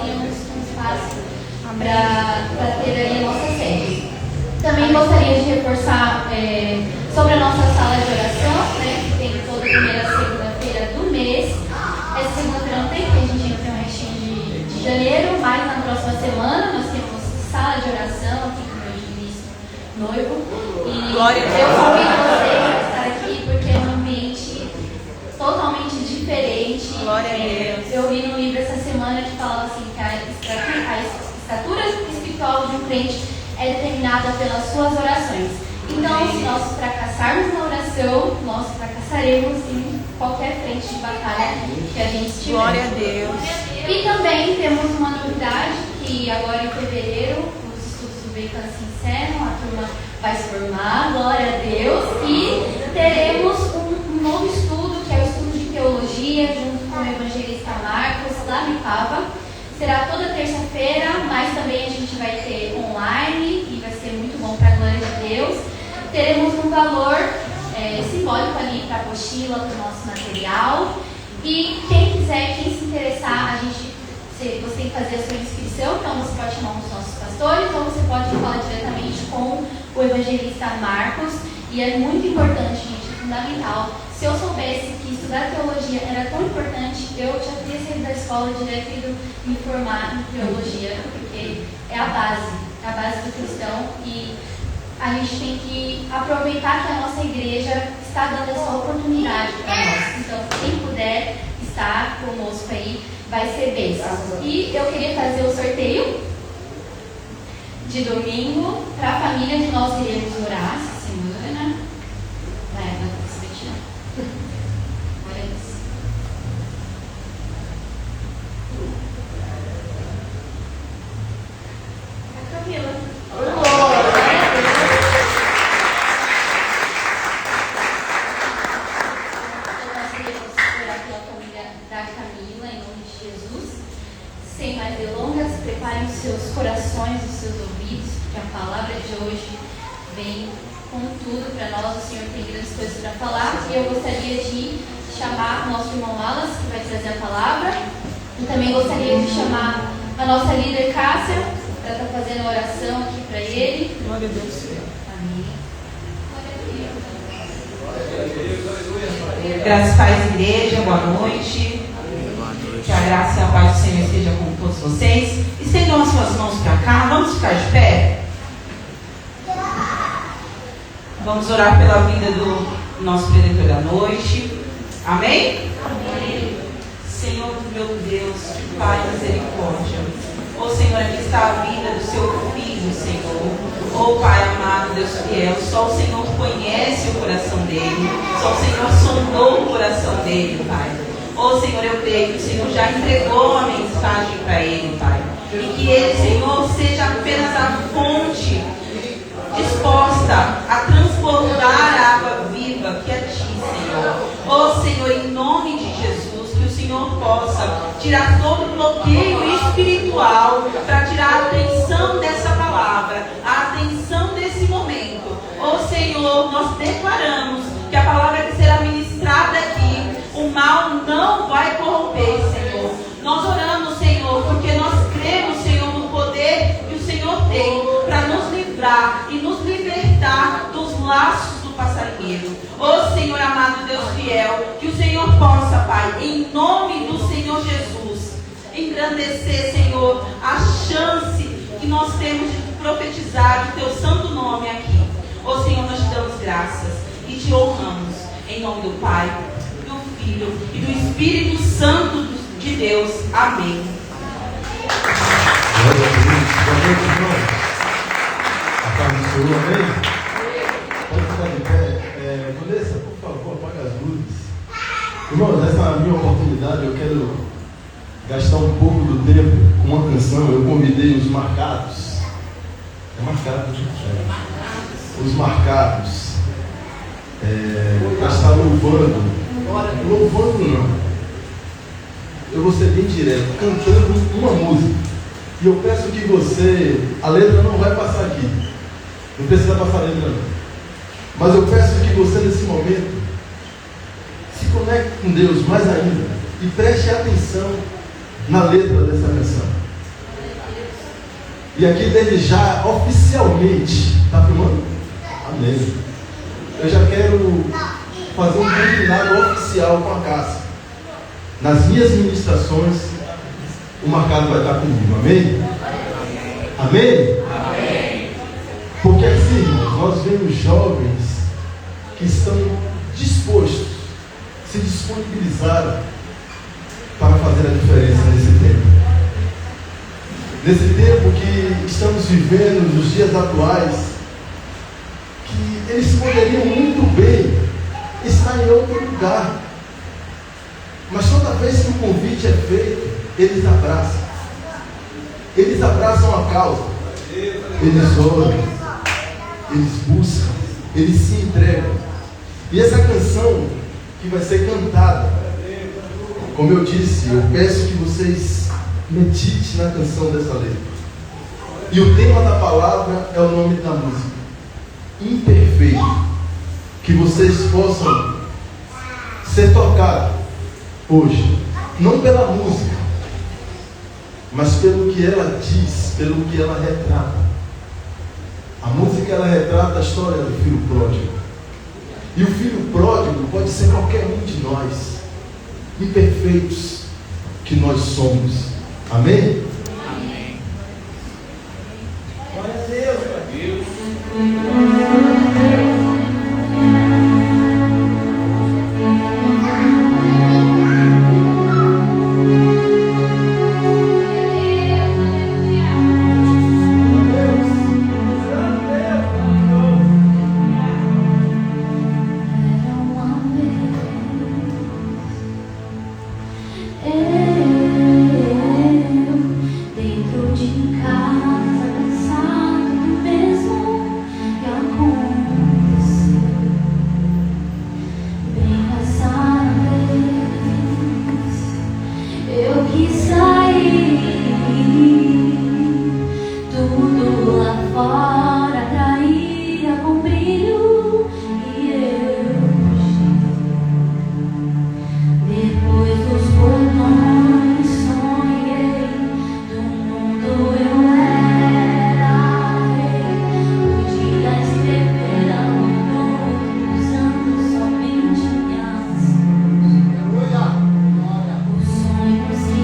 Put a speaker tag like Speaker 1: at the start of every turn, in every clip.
Speaker 1: tenhamos um espaço para ter aí a nossa sede. Também gostaria de reforçar sobre a nossa sala de oração, né, que tem toda primeira segunda-feira do mês. Essa segunda-feira não tem, porque a gente ainda tem um restinho de janeiro, mas na próxima semana nós temos sala de oração aqui com o meu ministro noivo. E eu convido vocês a estar aqui porque é um ambiente totalmente diferente.
Speaker 2: Glória a Deus.
Speaker 1: Eu li no livro essa semana que falava assim que a estatura espiritual de um crente é determinada pelas suas orações. Então, se nós fracassarmos na oração, nós fracassaremos em qualquer frente de batalha que a gente tiver.
Speaker 2: Glória a Deus.
Speaker 1: E também temos uma novidade, que agora em fevereiro os estudos do Becam se encerram, a turma vai se formar, glória a Deus, e teremos um novo estudo, que é o estudo de teologia, junto com o evangelista Marcos, lá no Ipava. Será toda terça-feira, mas também a gente vai ter online e vai ser muito bom para a glória de Deus. Teremos um valor simbólico ali para a apostila, para o nosso material. E quem quiser, quem se interessar, você tem que fazer a sua inscrição, então você pode chamar um dos nossos pastores ou você pode falar diretamente com o evangelista Marcos. E é muito importante, gente, é fundamental. Se eu soubesse que estudar teologia era tão importante, eu já teria saído da escola direto e ido me formar em teologia, porque é a base do cristão, e a gente tem que aproveitar que a nossa igreja está dando essa oportunidade para nós. Então, quem puder estar conosco aí, vai ser bênção. E eu queria fazer o sorteio de domingo para a família que nós iremos orar essa semana. Vai Camila. Nós queremos orar pela família da Camila, em nome de Jesus. Sem mais delongas, preparem os seus corações, os seus ouvidos, porque a palavra de hoje vem com tudo para nós. O Senhor tem grandes coisas para falar. E eu gostaria de chamar o nosso irmão Alas, que vai trazer a palavra. E também gostaria de chamar a nossa líder Cássia, para estar fazendo a oração aqui para ele.
Speaker 2: Glória a Deus.
Speaker 1: Amém.
Speaker 2: Graças a paz, igreja, boa noite. Que a graça e a paz do Senhor esteja com todos vocês. Estendam as suas mãos para cá, vamos ficar de pé. Vamos orar pela vida do nosso preletor da noite. Amém?
Speaker 1: Amém.
Speaker 2: Senhor, meu Deus, Pai, misericórdia. Ó Senhor, aqui está a vida do seu filho, Senhor. Ó Pai amado, Deus fiel, só o Senhor conhece o coração dele. Só o Senhor sondou o coração dele, Pai. Ó Senhor, eu creio que o Senhor já entregou a mensagem para ele, Pai. E que ele, Senhor, seja apenas a fonte disposta a transbordar a água viva que é Ti, Senhor. Ó Senhor, em nome de Jesus, que o Senhor possa tirar todo o bloqueio espiritual para tirar a atenção dessa palavra, a atenção desse momento. Ó Senhor, nós declaramos que a palavra que será ministrada aqui, o mal não vai corromper, Senhor. Nós oramos, Senhor, porque nós cremos, Senhor, no poder que o Senhor tem para nos livrar e nos libertar dos laços do passarinheiro. Ó Senhor amado, Deus fiel, que o Senhor possa, Pai, em nome do Senhor Jesus, engrandecer, Senhor, a chance que nós temos de profetizar o Teu santo nome aqui. Ó Senhor, nós te damos graças e te honramos, em nome do Pai, do Filho e do Espírito Santo de Deus. Amém.
Speaker 3: Glória a Deus. Boa noite, irmão. A paz do Senhor, amém? Pode ficar de pé. Vanessa, por favor, apaga as luzes. Irmãos, essa minha oportunidade, eu quero gastar um pouco do tempo com uma canção. Eu convidei os marcados. É marcado, gente? Os marcados. Para estar louvando. Louvando não. Eu vou ser bem direto, cantando uma música. E eu peço que você, a letra não vai passar aqui. Não precisa passar a letra não. Mas eu peço que você nesse momento se conecte com Deus mais ainda e preste atenção na letra dessa canção. E aqui desde já, oficialmente, está filmando? Amém. Eu já quero fazer um combinado oficial com a Cássia. Nas minhas ministrações, o Marcado vai estar comigo, amém? Amém? Amém? Porque assim, irmãos, nós vemos jovens que estão dispostos, se disponibilizaram para fazer a diferença nesse tempo. Nesse tempo que estamos vivendo, nos dias atuais, que eles poderiam muito bem estar em outro lugar. Mas toda vez que o convite é feito, eles abraçam. Eles abraçam a causa. Eles oram. Eles buscam. Eles se entregam. E essa canção que vai ser cantada, como eu disse, eu peço que vocês meditem na canção dessa letra. E o tema da palavra é o nome da música. Imperfeito. Que vocês possam ser tocados hoje, não pela música, mas pelo que ela diz, pelo que ela retrata. A música, ela retrata a história do filho pródigo. E o filho pródigo pode ser qualquer um de nós, imperfeitos que nós somos. Amém?
Speaker 2: Amém.
Speaker 3: Glória a Deus,
Speaker 1: dentro de casa, pensando no mesmo que aconteceu. Bem passada vez, eu quis sair, tudo lá fora traía com brilho e eu depois dos portões sonhei, do mundo eu era rei. Podia escrever a mão usando somente minhas mãos. Os sonhos que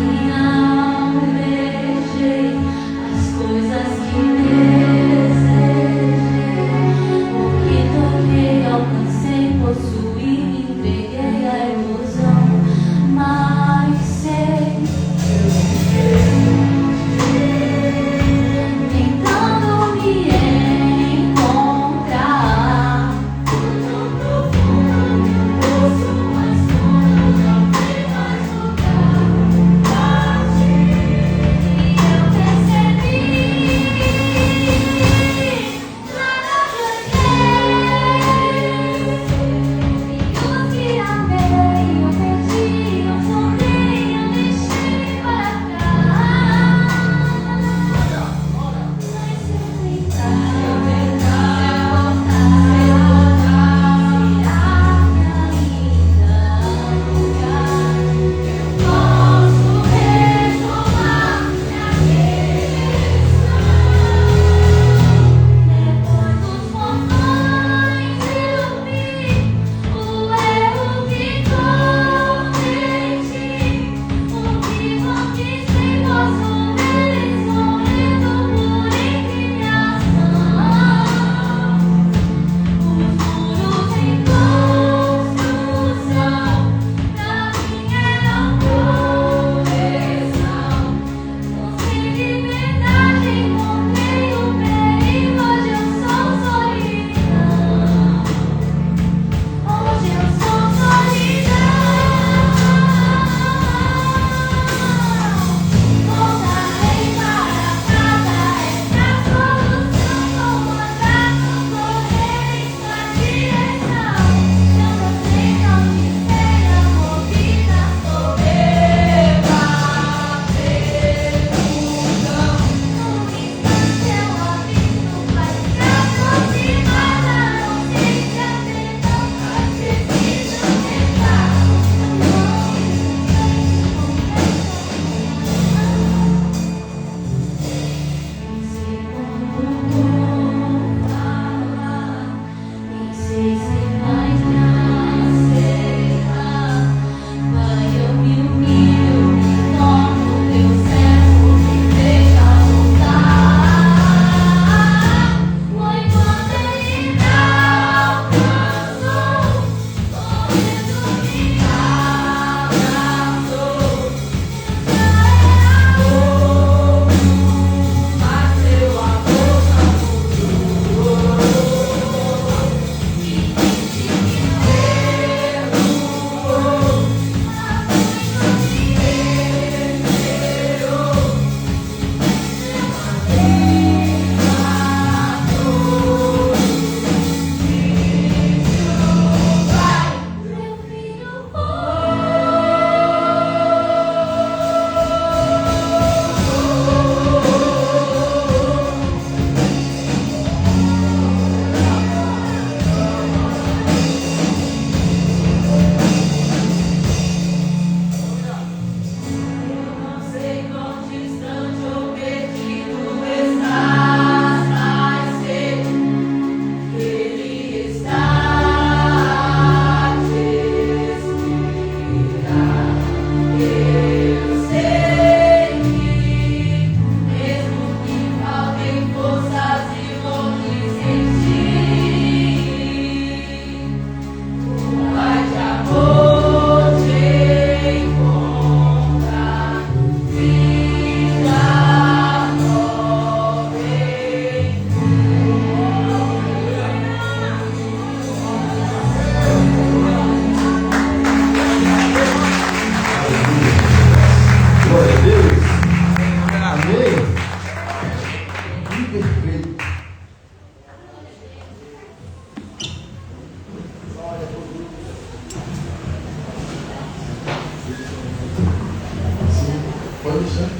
Speaker 3: Pode deixar?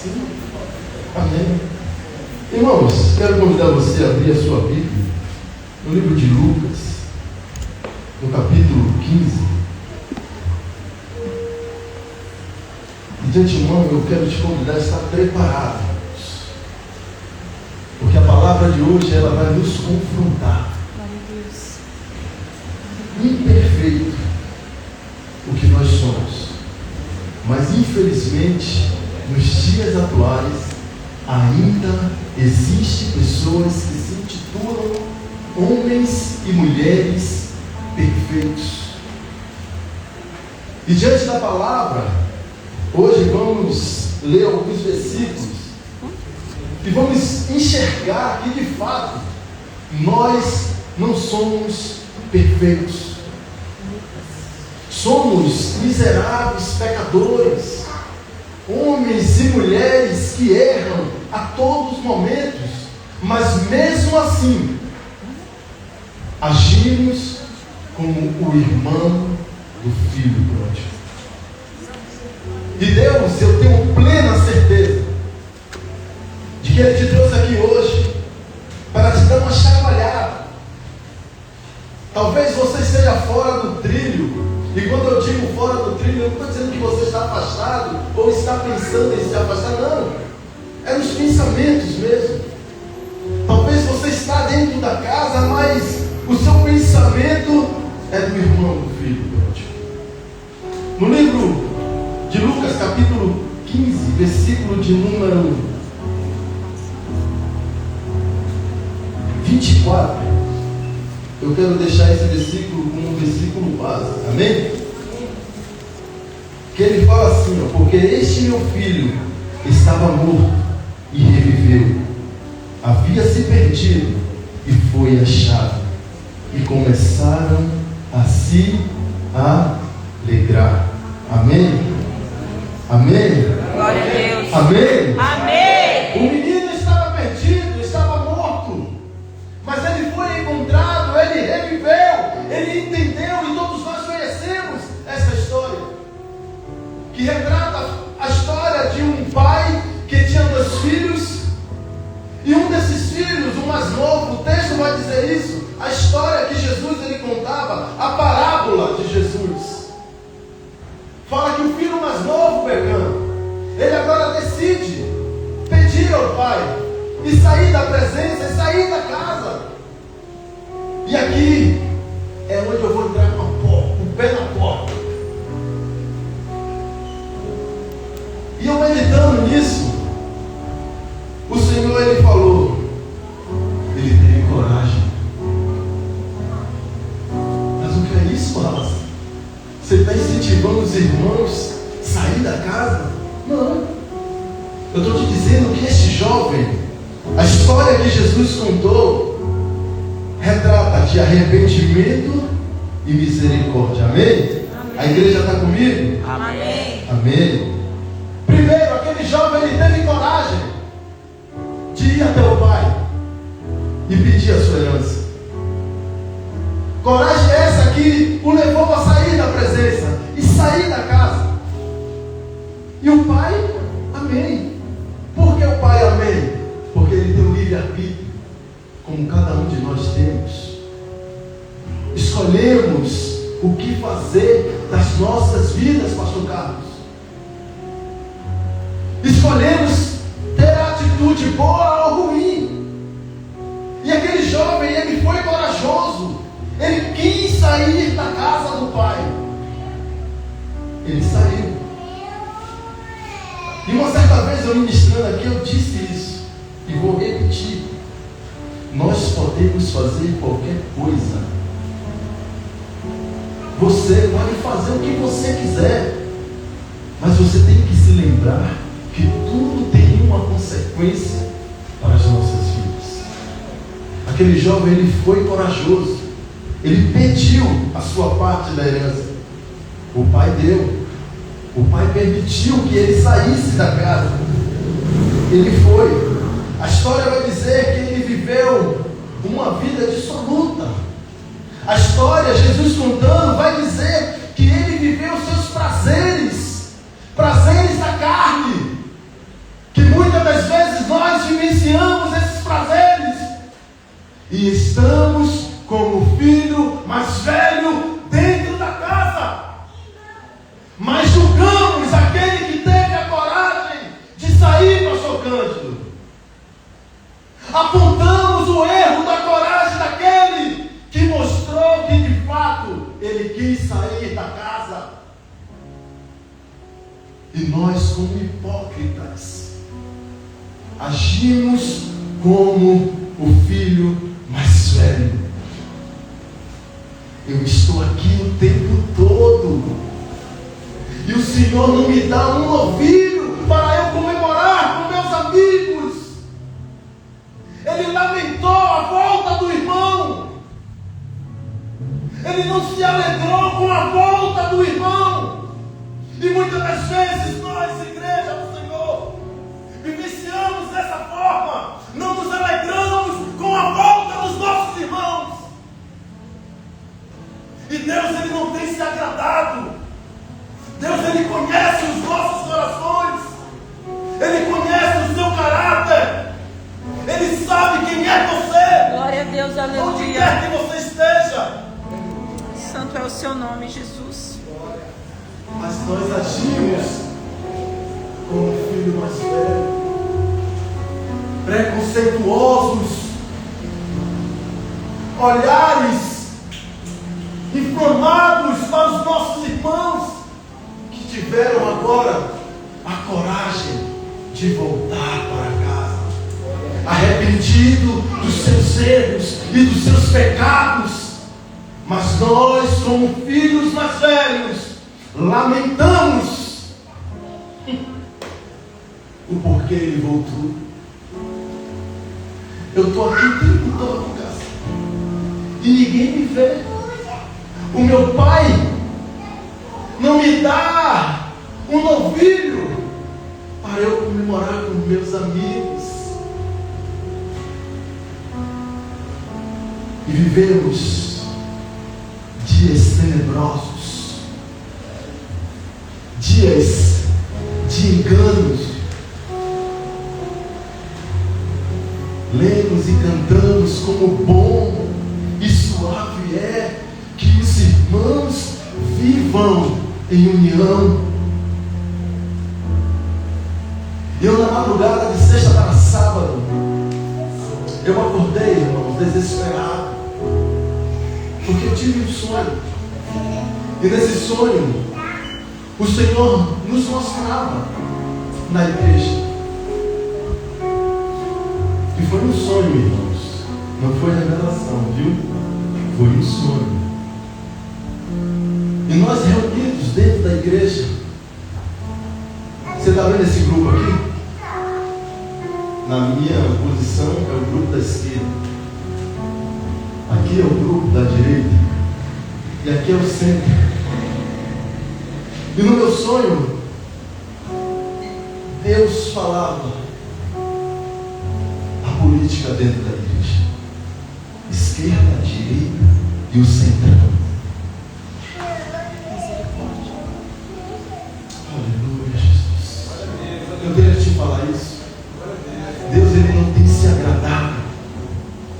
Speaker 3: Sim. Amém. Irmãos, quero convidar você a abrir a sua Bíblia no livro de Lucas, no capítulo 15. E de antemão eu quero te convidar a estar preparado, porque a palavra de hoje ela vai nos confrontar. Imperfeito o que nós somos, mas infelizmente nos dias atuais ainda existem pessoas que se intitulam homens e mulheres perfeitos. E diante da palavra, hoje vamos ler alguns versículos e vamos enxergar que de fato nós não somos perfeitos. Somos miseráveis pecadores, homens e mulheres que erram a todos os momentos, mas mesmo assim agimos como o irmão do filho pródigo. E Deus, eu tenho plena certeza de que Ele te trouxe aqui hoje para te dar uma chacoalhada. Talvez você esteja fora do trilho, e quando eu digo fora do trilho, eu não estou dizendo que você está afastado ou está pensando em se afastar, não. É nos pensamentos mesmo. Talvez você está dentro da casa, mas o seu pensamento é do irmão do filho pródigo. No livro de Lucas, capítulo 15, versículo de número 24, eu quero deixar esse versículo como um versículo básico, amém? Que ele fala assim, ó: porque este meu filho estava morto e reviveu, havia se perdido e foi achado, e começaram a se alegrar. Amém? Amém?
Speaker 2: Glória a Deus.
Speaker 3: Amém?
Speaker 2: Amém.
Speaker 3: O menino estava perdido, estava morto, mas ele foi encontrado, ele reviveu, ele entendeu, e todos nós conhecemos essa história, que retrata a história de um pai que tinha 2 filhos, e um desses filhos, o mais novo, o texto vai dizer isso, a história que Jesus ele contava, a parábola de Jesus. Fala que o filho mais novo, pegando, ele agora decide pedir ao pai e sair da presença, e sair da casa. E aqui é onde eu vou entrar com o pé na porta. E eu meditando nisso, o Senhor ele falou, ele teve coragem. Mas o que é isso, Wallace? Você está incentivando os irmãos a sair da casa? Não. Eu estou te dizendo que este jovem, a história que Jesus contou, retrata de arrependimento e misericórdia. Amém?
Speaker 2: Amém.
Speaker 3: A igreja está comigo?
Speaker 2: Amém.
Speaker 3: Amém. Primeiro, aquele jovem ele teve coragem de ir até o pai e pedir a sua herança. Coragem essa que o levou a sair da presença e sair da casa. E o pai, amém. Por que o pai, amém? Porque ele tem um livre-arbítrio, como cada um de nós temos. Escolhemos o que fazer das nossas vidas, pastor Carlos. Escolhemos ter a atitude boa ou ruim. E aquele jovem, ele foi corajoso. Ele quis sair da casa do pai. Ele saiu. E uma certa vez eu ministrando aqui, eu disse isso. E vou repetir. Nós podemos fazer qualquer coisa. Você pode fazer o que você quiser. Mas você tem que se lembrar que tudo tem uma consequência para as nossas vidas. Aquele jovem, ele foi corajoso. Ele pediu a sua parte da herança. O pai deu. O pai permitiu que ele saísse da casa. Ele foi. A história vai dizer que ele viveu uma vida dissoluta. A história, Jesus contando, vai dizer que ele viveu seus prazeres da carne. E estamos como o filho mais velho dentro da casa. Mas julgamos aquele que teve a coragem de sair, pastor Cândido. Apontamos o erro da coragem daquele que mostrou que de fato ele quis sair da casa. E nós, como hipócritas, agimos como o filho mais velho. Eu estou aqui o tempo todo, e o Senhor não me dá um novilho para eu comemorar com meus amigos. Ele lamentou a volta do irmão. Ele não se alegrou com a volta do irmão. E muitas das vezes nós, igreja do Senhor, vivenciamos dessa forma. Não nos alegramos com a volta dos nossos irmãos. E Deus, Ele não tem se agradado. Deus, Ele conhece os nossos corações. Ele conhece o seu caráter. Ele sabe quem é você.
Speaker 2: Glória a Deus, aleluia.
Speaker 3: Onde quer que você esteja.
Speaker 2: Santo é o seu nome, Jesus.
Speaker 3: Mas nós agimos como o filho mais velho, preconceituosos, olhares inflamados para os nossos irmãos que tiveram agora a coragem de voltar para casa, arrependido dos seus erros e dos seus pecados. Mas nós, como filhos mais velhos, lamentamos o porquê ele voltou. Eu estou aqui o tempo todo, cara, e ninguém me vê. O meu pai não me dá um novilho para eu comemorar com meus amigos. E vivemos dias tenebrosos, dias de enganos. Lemos e cantamos como bom e suave é que os irmãos vivam em união. Eu, na madrugada de sexta para sábado, eu acordei, irmãos, desesperado, porque eu tive um sonho. E nesse sonho, o Senhor nos mostrava na igreja. E foi um sonho, irmãos. Não foi revelação, viu? Foi um sonho. E nós reunidos dentro da igreja. Você está vendo esse grupo aqui? Na minha posição é o grupo da esquerda. Aqui é o grupo da direita. E aqui é o centro. E no meu sonho, Deus falava a política dentro da igreja: esquerda, direita e o centrão. Aleluia, Jesus. Eu queria te falar isso. Deus, Ele não tem se agradado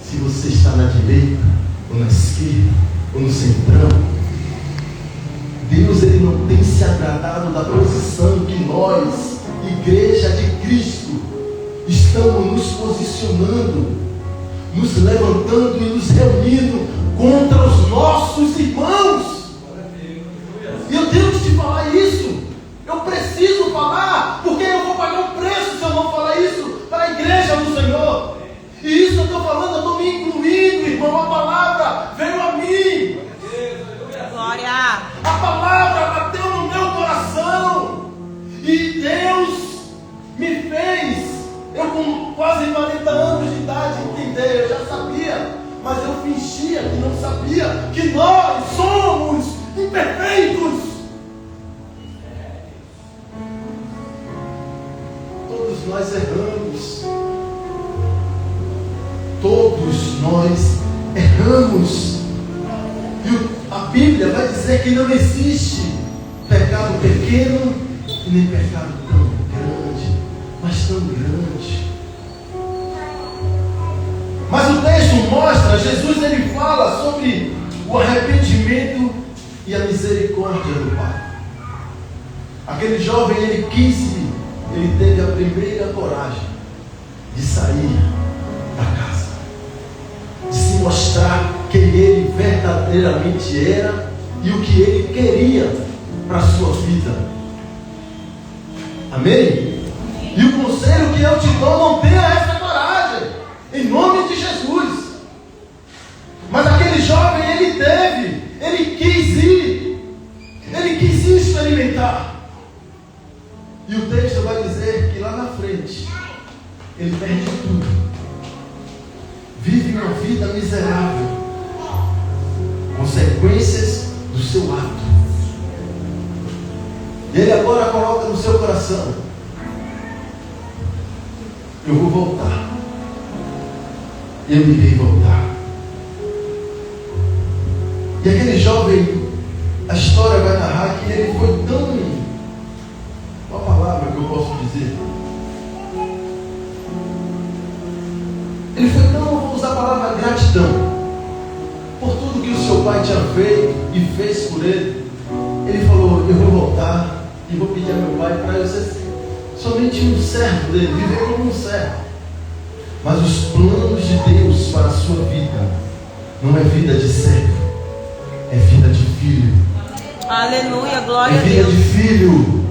Speaker 3: se você está na direita ou na esquerda ou no centrão. Deus, Ele não tem se agradado da posição que nós, igreja de Cristo, estamos nos posicionando, nos levantando e nos reunindo contra os nossos irmãos. E eu tenho que te falar isso. Eu preciso falar, porque eu vou pagar um preço se eu não falar isso para a igreja do Senhor. E isso eu estou falando, eu estou me incluindo, irmão. A palavra veio a mim.
Speaker 2: Glória.
Speaker 3: A palavra bateu no meu coração. E Deus me fez, eu com quase 40 anos de idade, entender. Eu já sabia, mas eu fingia que não sabia, que nós somos imperfeitos. Todos nós erramos. Todos nós erramos. E a Bíblia vai dizer que não existe pecado pequeno e nem pecado tão grande, mas tão grande. Mas o texto mostra Mas Jesus, ele fala sobre o arrependimento e a misericórdia do Pai. Aquele jovem, ele teve a primeira coragem de sair da casa, de se mostrar quem ele verdadeiramente era e o que ele queria para a sua vida. Amém? E o conselho que eu te dou, não tenha essa coragem, em nome de Jesus. Mas aquele jovem, ele quis ir experimentar. E o texto vai dizer que lá na frente, ele perde tudo, vive uma vida miserável, consequências do seu ato. E ele agora coloca no seu coração: eu vou voltar, eu irei voltar. E aquele jovem, a história vai narrar que ele foi tão, qual a palavra que eu posso dizer? Ele foi tão, vou usar a palavra gratidão, por tudo que o seu pai tinha feito e fez por ele. Ele falou: eu vou voltar e vou pedir a meu pai para eu ser somente um servo dele, viver como um servo. Mas os planos de Deus para a sua vida não é vida de servo, é vida de filho.
Speaker 2: Aleluia, glória
Speaker 3: a Deus. É vida de filho.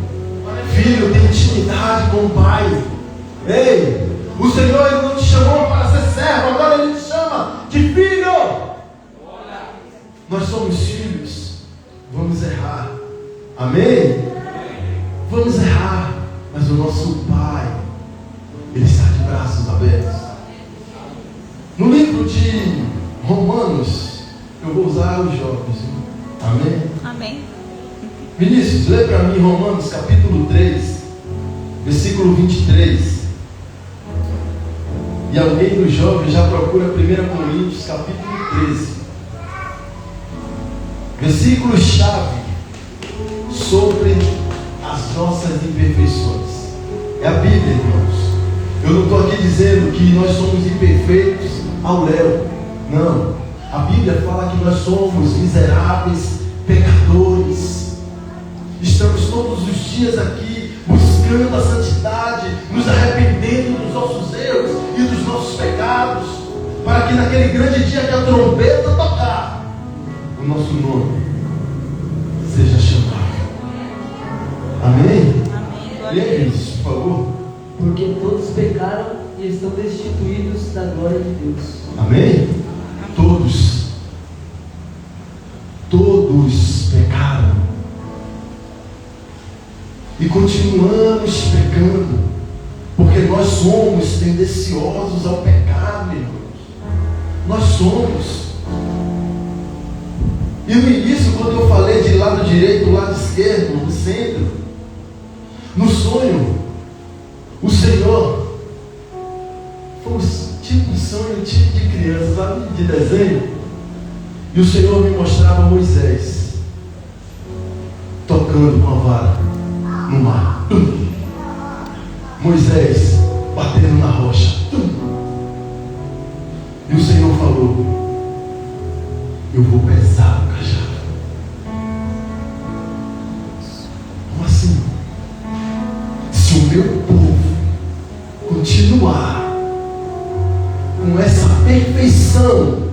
Speaker 3: Filho tem intimidade com o Pai. Ei, o Senhor, ele não te chamou para ser servo, agora ele te chama de filho. Nós somos filhos, vamos errar. Amém? Vamos errar, mas o nosso Pai, ele está de braços abertos. No livro de Romanos, eu vou usar os jovens. Amém?
Speaker 2: Amém.
Speaker 3: Vinícius, lê para mim Romanos capítulo 3, versículo 23. E alguém dos jovens já procura 1 Coríntios capítulo 13. Versículo-chave sobre as nossas imperfeições. É a Bíblia, irmãos. Eu não estou aqui dizendo que nós somos imperfeitos ao léu. Não. A Bíblia fala que nós somos miseráveis pecadores. Estamos todos os dias aqui buscando a santidade, nos arrependendo dos nossos erros e dos nossos pecados, para que naquele grande dia que a trombeta tocar, o nosso nome seja chamado. Amém? Leia isso, por favor.
Speaker 4: Porque todos pecaram e estão destituídos da glória de Deus.
Speaker 3: Amém? Todos pecaram e continuamos pecando, porque nós somos tendenciosos ao pecado, irmãos. Nós somos. E no início, quando eu falei de lado direito, lado esquerdo, no centro, no sonho, o Senhor foi tipo um sonho, tipo de criança, sabe, de desenho. E o Senhor me mostrava Moisés tocando com a vara no mar. Moisés batendo na rocha. E o Senhor falou: eu vou pesar o cajado. Como assim? Se o meu povo continuar com essa perfeição,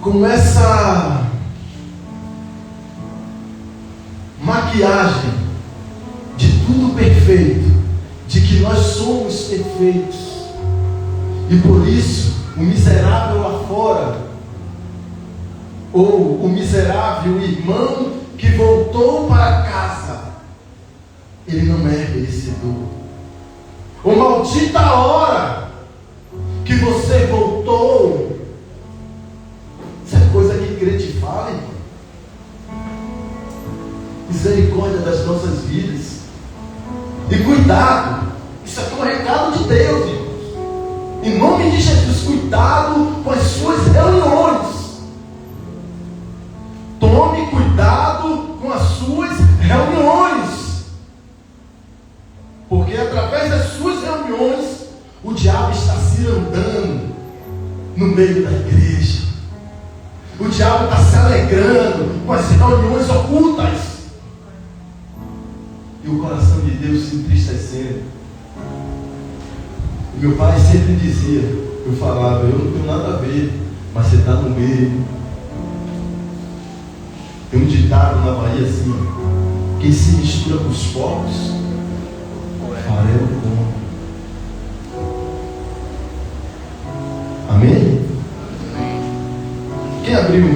Speaker 3: com essa maquiagem de tudo perfeito, de que nós somos perfeitos, e por isso o miserável lá fora, ou o miserável irmão que voltou para casa, ele não é merecedor. Ou maldita a hora que você voltou. Isso é coisa que crente fala, irmão. Misericórdia das nossas vidas. E cuidado, isso aqui é um recado de Deus, irmãos. Em nome de Jesus, cuidado com as suas reuniões. Tome cuidado com as suas reuniões. Porque através das suas reuniões, o diabo está se andando. no meio da igreja. O diabo está se alegrando com as reuniões ocultas. E o coração de Deus se entristecendo. E meu pai sempre dizia, eu falava, eu não tenho nada a ver, mas você está no meio. Tem um ditado na Bahia assim, quem se mistura com os povos, farelo come. Amém? Quem abriu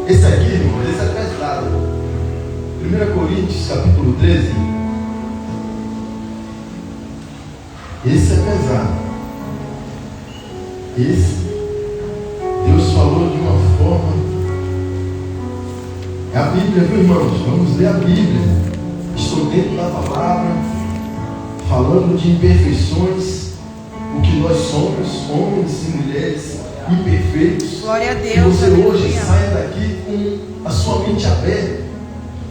Speaker 3: esse aqui, irmão? Esse é pesado. 1 Coríntios capítulo 13. Esse é pesado. Esse Deus falou de uma forma. É a Bíblia, viu, irmãos? Vamos ler a Bíblia. Estou dentro da palavra, falando de imperfeições, o que nós somos, homens e mulheres imperfeitos.
Speaker 2: Glória a Deus.
Speaker 3: Que você
Speaker 2: aleluia.
Speaker 3: hoje saia daqui com a sua mente aberta,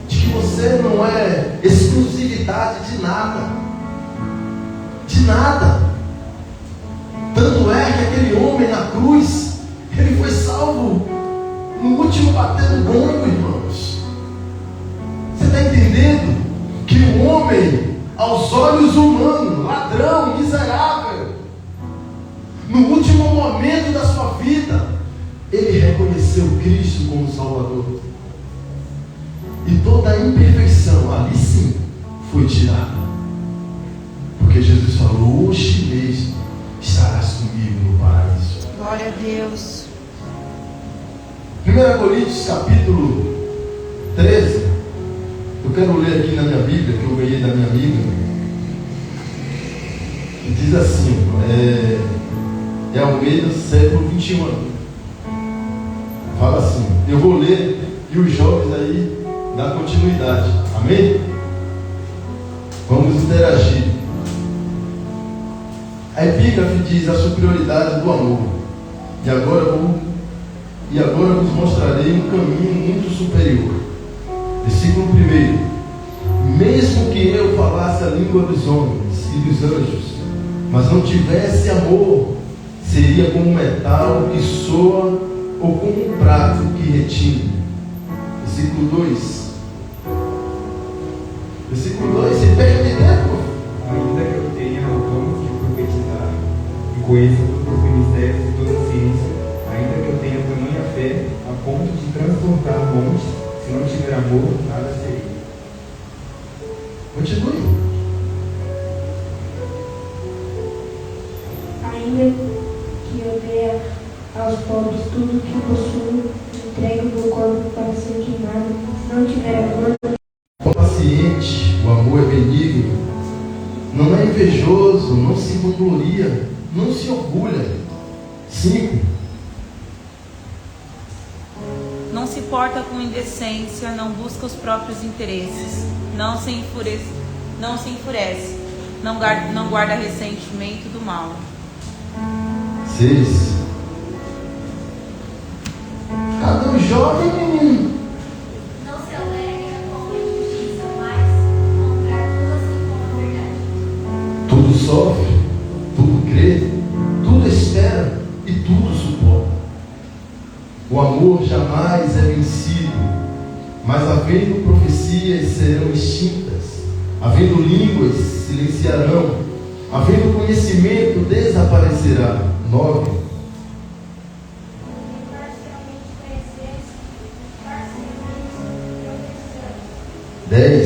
Speaker 3: de que você não é exclusividade de nada. De nada. Tanto é que aquele homem na cruz, ele foi salvo no último bater do gongo, irmãos. Você está entendendo? Que o homem, aos olhos humanos, ladrão, miserável, no último momento da sua vida, ele reconheceu Cristo como Salvador. E toda a imperfeição ali sim foi tirada. Porque Jesus falou, hoje mesmo estarás comigo no paraíso.
Speaker 2: Glória a Deus.
Speaker 3: 1 Coríntios capítulo 13. Eu quero ler aqui na minha Bíblia, que eu ganhei da minha amiga. E diz assim, é Almeida, século 21. Fala assim, eu vou ler e os jovens aí dão continuidade. Amém? Vamos interagir. A epígrafe diz a superioridade do amor. E agora vos mostrarei um caminho muito superior. Versículo 1. Mesmo que eu falasse a língua dos homens e dos anjos, mas não tivesse amor, seria como um metal que soa ou como um prato que retine. Versículo 2. Versículo 2. Se perde tempo.
Speaker 5: Ainda que eu tenha o dom de profetizar e conheça todos os ministérios e toda a ciência, ainda que eu tenha tamanha fé a ponto de transportar montes, se não tiver amor, nada seria.
Speaker 3: Continue.
Speaker 6: Ainda que eu dê aos pobres tudo que possuo, entregue o meu corpo para ser queimado, se não tiver amor.
Speaker 3: O paciente, o amor é benigno, não é invejoso, não se vangloria, não se orgulha. 5.
Speaker 2: Não se porta com indecência, não busca os próprios interesses, não se enfurece, não guarda ressentimento do mal.
Speaker 3: 6. Cadê o jovem, menino?
Speaker 1: Não se alegra com a injustiça, mas contratua assim com a verdade.
Speaker 3: Tudo sofre, tudo crê, tudo espera e tudo suporta. O amor jamais é vencido, mas havendo profecias serão extintas, havendo línguas silenciarão, havendo conhecimento desaparecerá. 9.
Speaker 6: Parcialmente conheceres, parcialmente profetizando.
Speaker 3: 10.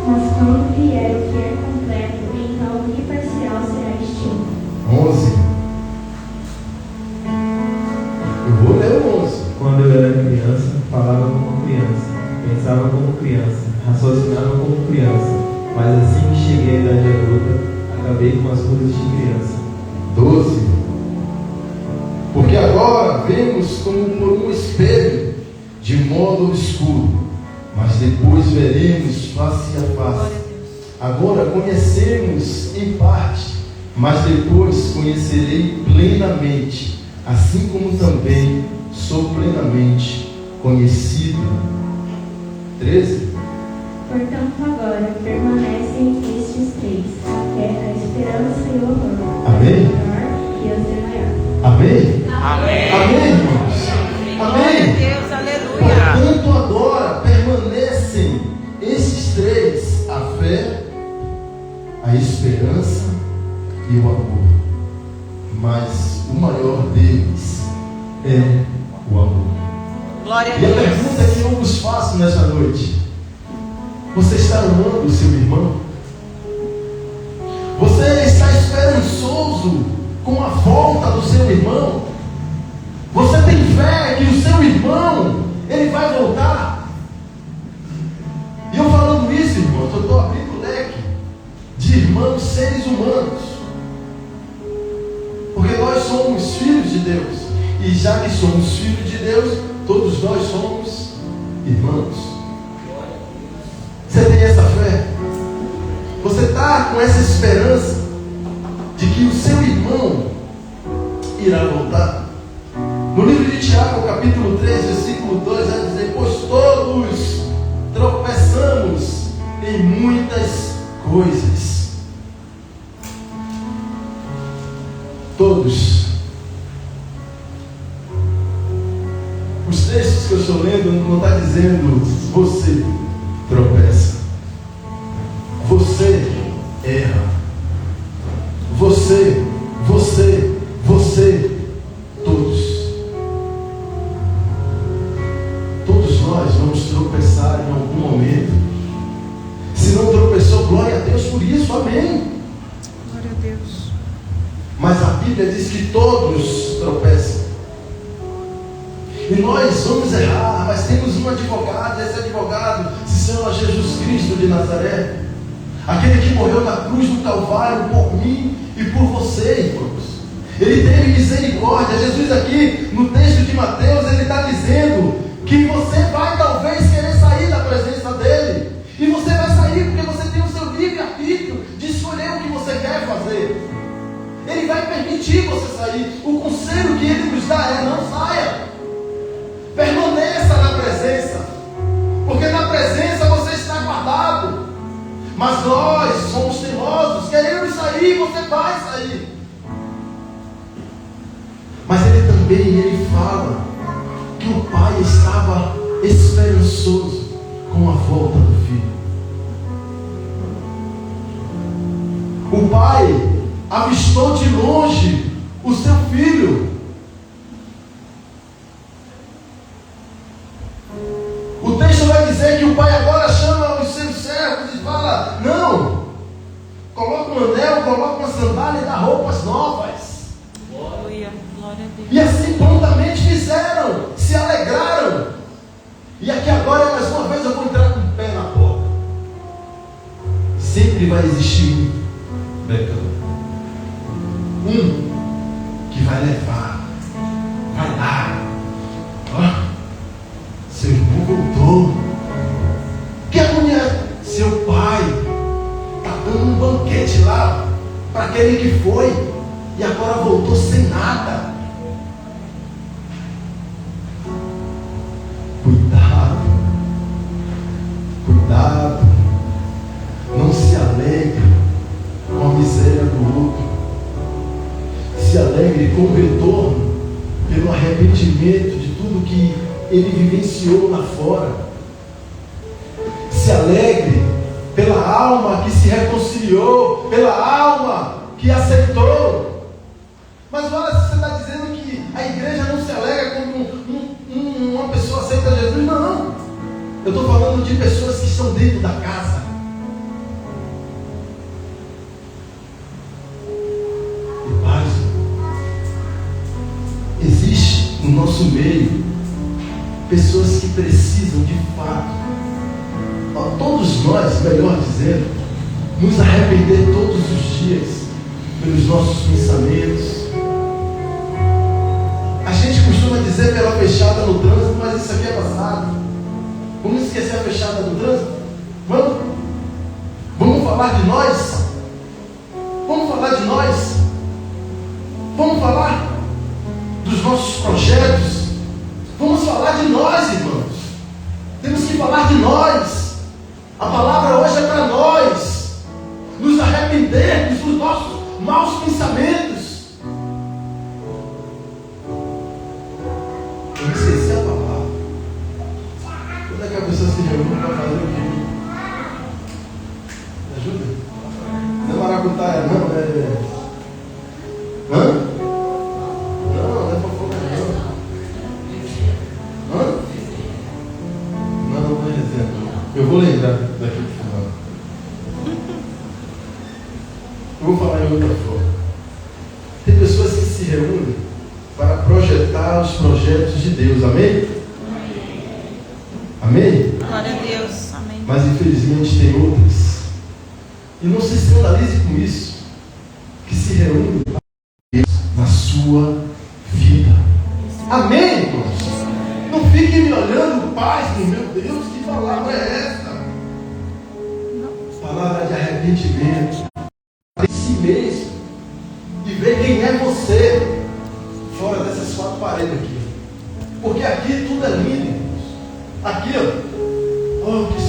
Speaker 6: Mas quando vier o que é completo, então o imparcial será extinto.
Speaker 3: 11. Eu vou ler o 11.
Speaker 5: Quando eu era criança, falava como criança, pensava como criança, raciocinava como criança, mas assim que cheguei à idade adulta, acabei com as coisas de criança.
Speaker 3: 12. Porque agora vemos como por um espelho, de modo obscuro, mas depois veremos face a face.
Speaker 2: Glória a Deus.
Speaker 3: Agora conhecemos em parte, mas depois conhecerei plenamente, assim como também sou plenamente conhecido. 13.
Speaker 6: Portanto, agora permanecem estes três: a esperança e o amor.
Speaker 3: Amém?
Speaker 6: Deus é maior.
Speaker 3: Amém? e o amor. Mas o maior deles é o amor.
Speaker 2: Glória a
Speaker 3: E a
Speaker 2: Deus.
Speaker 3: pergunta que eu vos faço nessa noite: você está amando o seu irmão? Você está esperançoso com a volta do seu irmão? Você tem fé que o seu irmão, ele vai voltar? E eu falando isso, irmãos, eu estou abrindo o leque de irmãos, seres humanos. Porque nós somos filhos de Deus. E já que somos filhos de Deus, todos nós somos irmãos. Você tem essa fé? Você está com essa esperança de que o seu irmão irá voltar? No livro de Tiago, capítulo 3, versículo 2, vai dizer: pois todos tropeçamos em muitas coisas. Todos. Os textos que eu estou lendo não está dizendo você tropeça, você erra, você, todos. Todos nós vamos tropeçar em algum momento. Se não tropeçou, glória a Deus por isso, amém.
Speaker 2: Glória a Deus.
Speaker 3: Mas a Bíblia diz que todos tropeçam. E nós vamos errar, mas temos um advogado, esse advogado se chama Jesus Cristo de Nazaré. Aquele que morreu na cruz do Calvário por mim e por você, irmãos. Ele teve misericórdia. Jesus aqui, no texto de Mateus, ele está dizendo que você vai talvez querer sair da presença dele. E você vai sair porque você tem o seu livre-arbítrio de escolher o que você quer fazer. Ele vai permitir você sair. O conselho que ele nos dá é: não saia. Permaneça na presença. Porque na presença você está guardado. Mas nós somos teimosos, queremos sair, você vai sair. Mas ele fala que o pai estava esperançoso com a volta do filho. O pai avistou de longe o seu filho. O texto vai dizer que o pai agora chama os seus servos e fala: não, coloca um anel, coloca uma sandália e dá roupas novas.
Speaker 2: Glória a Deus.
Speaker 3: E assim prontamente fizeram, se alegraram. E aqui agora, mais uma vez, eu vou entrar com o pé na porta. Sempre vai existir um pecador. Um que vai levar, vai lá. Ó, seu irmão voltou. Que agonia, seu pai está dando um banquete lá para aquele que foi e agora voltou sem nada. Cuidado, não se alegre com a miséria do outro. Se alegre com o retorno, pelo arrependimento de tudo que ele vivenciou lá fora. Se alegre pela alma que se reconciliou, pela alma que aceitou. Mas olha, se você está dizendo que a igreja não se alegra quando uma pessoa aceita Jesus, não. Eu estou falando de pessoas que estão dentro da casa. E paz, existe no nosso meio pessoas que precisam de fato, todos nós, melhor dizendo, nos arrepender todos os dias pelos nossos pensamentos. A gente costuma dizer pela fechada no trânsito, mas isso aqui é passado. Vamos esquecer a fechada do trânsito? Vamos falar de nós? Vamos falar de nós? Vamos falar dos nossos projetos? Vamos falar de nós, irmãos. Temos que falar de nós. A palavra hoje é para nós nos arrependermos dos nossos maus pensamentos. Eu esqueci a palavra. Toda que a pessoa se reúne para fazer o quê? Me ajuda? Não é maracutaia, não, é Eu vou falar em outra forma. Tem pessoas que se reúnem para projetar os projetos de Deus. Amém? Amém?
Speaker 2: Glória a Deus. Amém.
Speaker 3: Mas infelizmente tem outras. E não se escandalize com isso. Que se reúnem para Deus na sua vida. Amém, irmãos? Não fiquem me olhando, paz, meu Deus, que palavra é essa? Palavra de arrependimento. De si mesmo. E ver quem é você fora dessas quatro paredes aqui. Porque aqui tudo é lindo, irmãos. Aqui, ó. Oh, que